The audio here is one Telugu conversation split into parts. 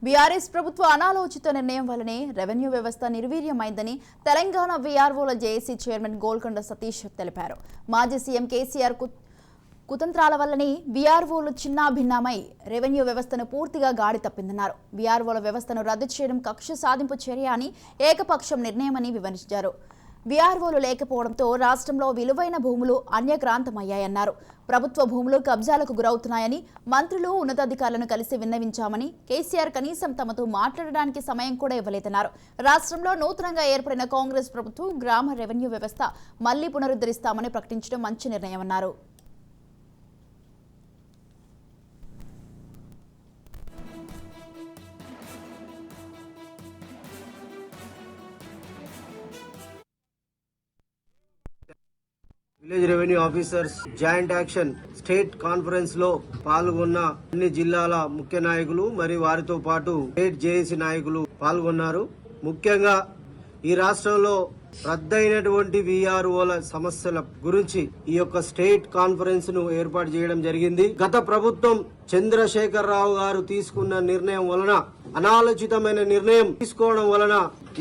బీఆర్ఎస్ ప్రభుత్వ అనాలోచిత నిర్ణయం వల్లనే రెవెన్యూ వ్యవస్థ నిర్వీర్యమైందని తెలంగాణ వీఆర్ఓల జేఏసీ చైర్మన్ గోల్కొండ సతీష్ తెలిపారు. మాజీ సీఎం కేసీఆర్ కుతంత్రాల వల్లనే వీఆర్ఓలు చిన్నాభిన్నమై రెవెన్యూ వ్యవస్థను పూర్తిగా గాడి తప్పిందన్నారు. వీఆర్ఓల వ్యవస్థను రద్దు చేయడం కక్ష సాధింపు చర్య అని ఏకపక్షం నిర్ణయమని వివరించారు. వీఆర్ఓలు లేకపోవడంతో రాష్ట్రంలో విలువైన భూములు అన్యక్రాంతమయ్యాయన్నారు. ప్రభుత్వ భూములు కబ్జాలకు గురవుతున్నాయని మంత్రులు ఉన్నతాధికారులను కలిసి విన్నవించామని, కేసీఆర్ కనీసం తమతో మాట్లాడడానికి సమయం కూడా ఇవ్వలేదన్నారు. రాష్ట్రంలో నూతనంగా ఏర్పడిన కాంగ్రెస్ ప్రభుత్వం గ్రామ రెవెన్యూ వ్యవస్థ మళ్లీ పునరుద్ధరిస్తామని ప్రకటించడం మంచి నిర్ణయమన్నారు. Village revenue officers joint action state conference లో పాల్గొన్న అన్ని జిల్లాల ముఖ్య నాయకులు మరియు వారితో పాటు స్టేట్ జేఏసీ నాయకులు పాల్గొన్నారు. ముఖ్యంగా ఈ రాష్ట్రంలో రద్దయినటువంటి వీఆర్ఓల సమస్యల గురించి ఈ యొక్క స్టేట్ కాన్ఫరెన్స్ ను ఏర్పాటు చేయడం జరిగింది. గత ప్రభుత్వం చంద్రశేఖరరావు గారు తీసుకున్న నిర్ణయం వలన, అనాలోచితమైన నిర్ణయం తీసుకోవడం వలన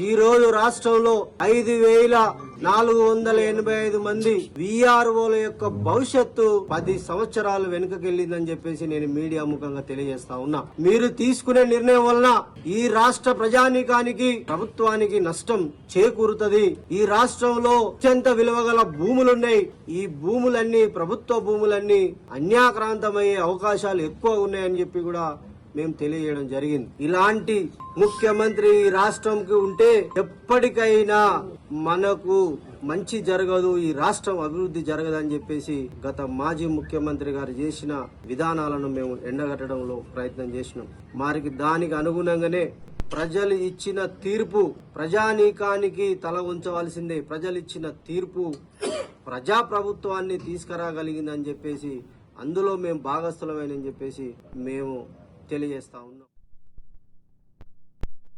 ఈ రోజు రాష్ట్రంలో 5,485 మంది వీఆర్ఓల యొక్క భవిష్యత్తు 10 సంవత్సరాలు వెనుకకెళ్లిందని చెప్పేసి నేను మీడియా ముఖంగా తెలియజేస్తా ఉన్నా. మీరు తీసుకునే నిర్ణయం వలన ఈ రాష్ట్ర ప్రజానీకానికి, ప్రభుత్వానికి నష్టం చేకూరుతుంది. ఈ రాష్ట్రంలో అత్యంత విలువగల భూములున్నాయి. ఈ భూములన్నీ, ప్రభుత్వ భూములన్నీ అన్యాక్రాంతమయ్యే అవకాశాలు ఎక్కువ ఉన్నాయని చెప్పి కూడా మేము తెలియజేయడం జరిగింది. ఇలాంటి ముఖ్యమంత్రి ఈ రాష్ట్రంకి ఉంటే ఎప్పటికైనా మనకు మంచి జరగదు, ఈ రాష్ట్రం అభివృద్ధి జరగదని చెప్పేసి గత మాజీ ముఖ్యమంత్రి గారు చేసిన విధానాలను మేము ఎండగట్టడంలో ప్రయత్నం చేసినాం. మరికి దానికి అనుగుణంగానే ప్రజలు ఇచ్చిన తీర్పు ప్రజానీకానికి తల ఉంచవలసిందే. ప్రజలు ఇచ్చిన తీర్పు ప్రజాప్రభుత్వాన్ని తీసుకురాగలిగిందని చెప్పేసి, అందులో మేము భాగస్థులమని చెప్పేసి మేము తెలియజేస్తా ఉన్నాం.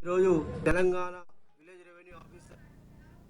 ఈరోజు తెలంగాణ